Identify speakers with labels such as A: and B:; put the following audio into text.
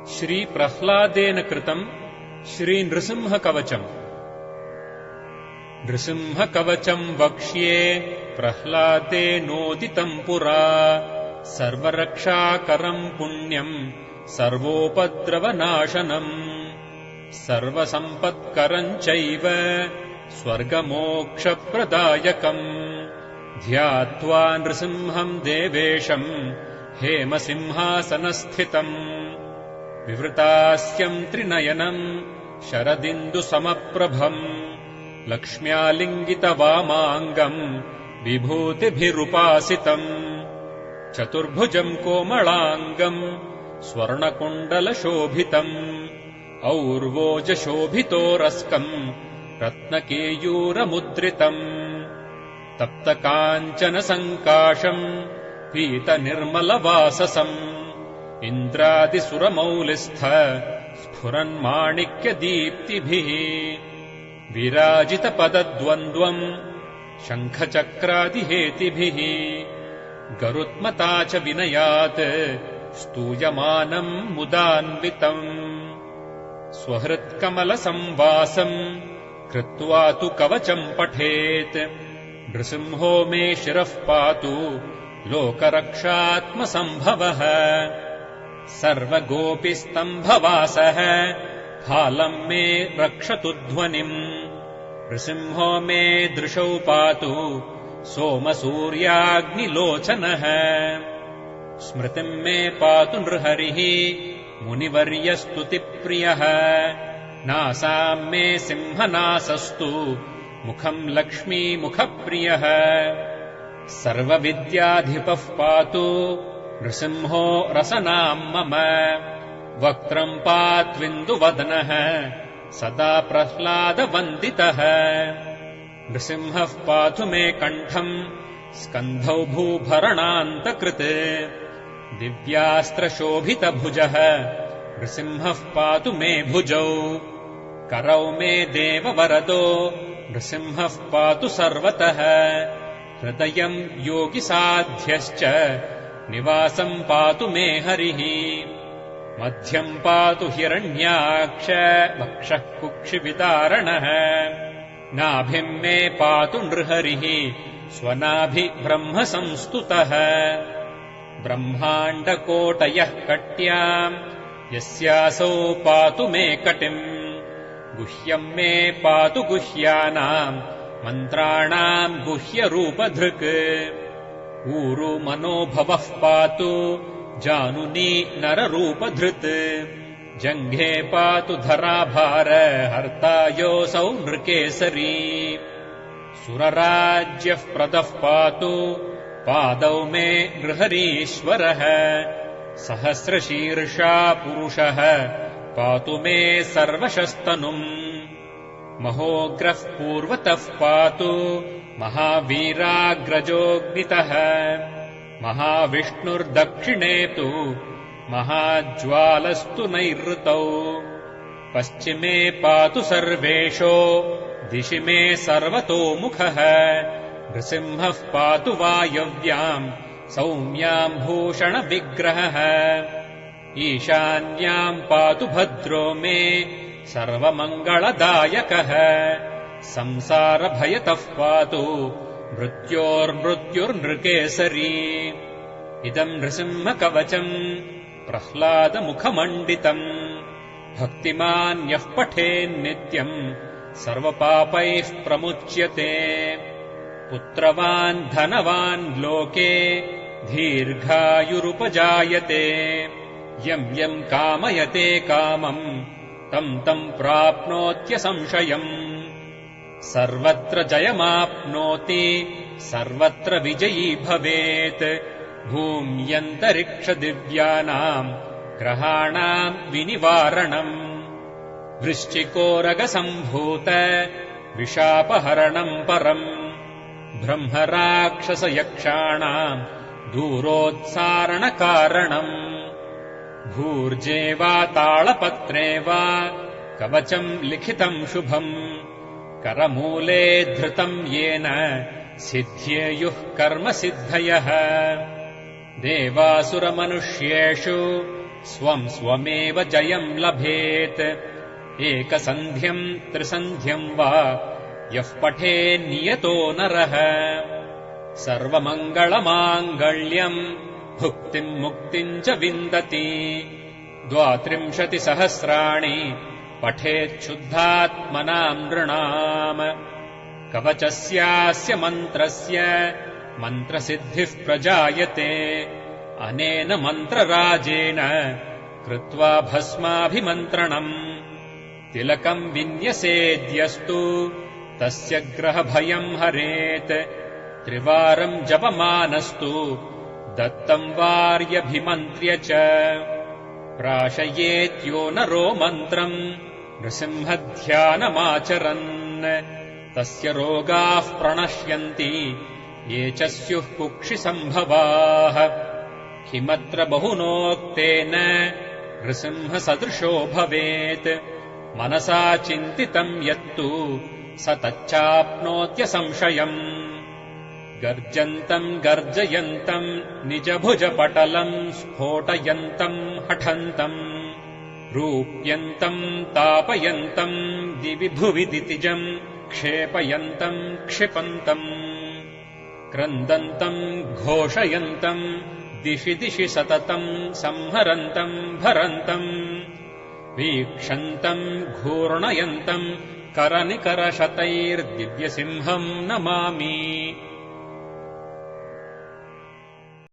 A: श्रीप्रह्लादेन कृतम् श्रीनृसिंहकवचम्। नृसिंहकवचम् वक्ष्ये प्रह्लादेनोदितम् पुरा, सर्वरक्षाकरम् पुण्यम् सर्वोपद्रवनाशनम्, सर्वसम्पत्करम् चैव स्वर्गमोक्षप्रदायकम्। ध्यात्वा नृसिंहम् देवेशम् हेमसिंहासनस्थितम्, विवृतास्यम् त्रिनयनम् शरदिन्दुसमप्रभम्, लक्ष्म्यालिङ्गितवामाङ्गम् विभूतिभिरुपासितम्, चतुर्भुजम् कोमलाङ्गम् स्वर्णकुण्डलशोभितम्, और्वोजशोभितोरस्कम् रत्नकेयूरमुद्रितम्, तप्तकाञ्चनसङ्काशम् पीतनिर्मलवाससम्, इन्द्रादिसुरमौलिस्थ स्फुरन्माणिक्यदीप्तिभिः, विराजितपदद्वन्द्वम् शङ्खचक्रादिहेतिभिः, गरुत्मता च विनयात् स्तूयमानम् मुदान्वितम्। स्वहृत्कमलसंवासम् कृत्वा तु कवचम् पठेत्, नृसिंहो मे शिरः पातु लोकरक्षात्मसम्भवः, सर्वगोपिस्तम्भवासः फालम् मे रक्षतु ध्वनिम्, नृसिंहो मे दृशौ पातु सोमसूर्याग्निलोचनः, स्मृतिम् मे पातु नृहरिः मुनिवर्यस्तुतिप्रियः, नासाम् मे सिंहनासस्तु मुखम् लक्ष्मीमुखप्रियः, सर्वविद्याधिपः पातु नृसिंहो रसनाम् मम, वक्त्रम् पात्विन्दुवदनः सदा प्रह्लादवन्दितः, नृसिंहः पातु मे कण्ठम् स्कन्धौ भूभरणान्तकृत्, दिव्यास्त्रशोभितभुजः नृसिंहः पातु मे भुजौ, करौ मे देववरदो नृसिंहः पातु सर्वतः, हृदयम् योगिसाध्यश्च निवासम् पातु मे हरिः, मध्यम् पातु हिरण्याक्ष वक्षः कुक्षिविदारणः, नाभिम् मे पातु नृहरिः स्वनाभिब्रह्मसंस्तुतः, ब्रह्माण्डकोटयः कट्याम् यस्यासौ पातु मे कटिम्, गुह्यम् मे पातु गुह्यानाम् मन्त्राणाम् गुह्यरूपधृक्, ऊरु मनोभवः पातु जानुनी नररूपधृत्, जङ्घे पातु धराभार हर्ता योऽसौ नृकेसरी, सुरराज्यः प्रदः पातु पादौ मे नृहरीश्वरः, सहस्रशीर्षा पुरुषः पातु मे सर्वशस्तनुम्, महोग्रः पूर्वतः पातु महावीराग्रजोऽग्नितः, महाविष्णुर्दक्षिणे तु महाज्वालस्तु नैऋतौ, पश्चिमे पातु सर्वेशो दिशि मे सर्वतोमुखः, नृसिंहः पातु वायव्याम् सौम्याम् भूषणविग्रहः, ईशान्याम् पातु भद्रो मे सर्वमङ्गलदायकः, संसारभयतः पातु मृत्योर्मृत्युर्नृकेसरी। इदम् नृसिंहकवचम् प्रह्लादमुखमण्डितम्, भक्तिमान् यः पठेन्नित्यम् सर्वपापैः प्रमुच्यते, पुत्रवान् धनवान् लोके दीर्घायुरुपजायते, यम् यम् कामयते कामम् तम् तम् प्राप्नोत्यसंशयम्, सर्वत्र जयमाप्नोति सर्वत्र विजयी भवेत्, भूम्यन्तरिक्षदिव्यानाम् ग्रहाणाम् विनिवारणम्, वृश्चिकोरगसम्भूत विशापहरणम् परम्, ब्रह्मराक्षसयक्षाणाम् दूरोत्सारणकारणम्, भूर्जे वा ताळपत्रे वा कवचम् लिखितम् शुभम्, करमूले धृतम् येन सिद्ध्येयुः कर्मसिद्धयः, देवासुरमनुष्येषु स्वम् स्वमेव जयम् लभेत् एकसन्ध्यम् त्रिसन्ध्यम् वा यः पठेन्नियतो नरः सर्वमङ्गलमाङ्गल्यम् भुक्तिम् मुक्तिम् च विन्दति 32 सहस्राणि पठेच्छुद्धात्मनाम् नृणाम् कवचस्यास्य मन्त्रस्य मन्त्रसिद्धिः प्रजायते अनेन मन्त्रराजेन कृत्वा भस्माभिमन्त्रणम् तिलकम् विन्यसेद्यस्तु तस्य ग्रहभयम् हरेत् 3 वारम् जपमानस्तु दत्तम् वार्यभिमन्त्र्य च प्राशयेत्यो नरो मन्त्रम् नृसिंहध्यानमाचरन् तस्य रोगाः प्रणश्यन्ति ये च स्युः कुक्षिसम्भवाः किमत्र बहुनोक्तेन नृसिंहसदृशो भवेत् मनसा चिन्तितम् यत्तु स तच्चाप्नोत्यसंशयम् गर्जन्तम् गर्जयन्तम् निजभुजपटलम् स्फोटयन्तम् हठन्तम् रूप्यन्तम् तापयन्तम् दिवि भुवि दितिजम् क्षेपयन्तम् क्षिपन्तम् क्रन्दन्तम् घोषयन्तम् दिशि दिशि सततम् संहरन्तम् भरन्तम् वीक्षन्तम् घूर्णयन्तम् करनिकरशतैर्दिव्यसिंहम् नमामि।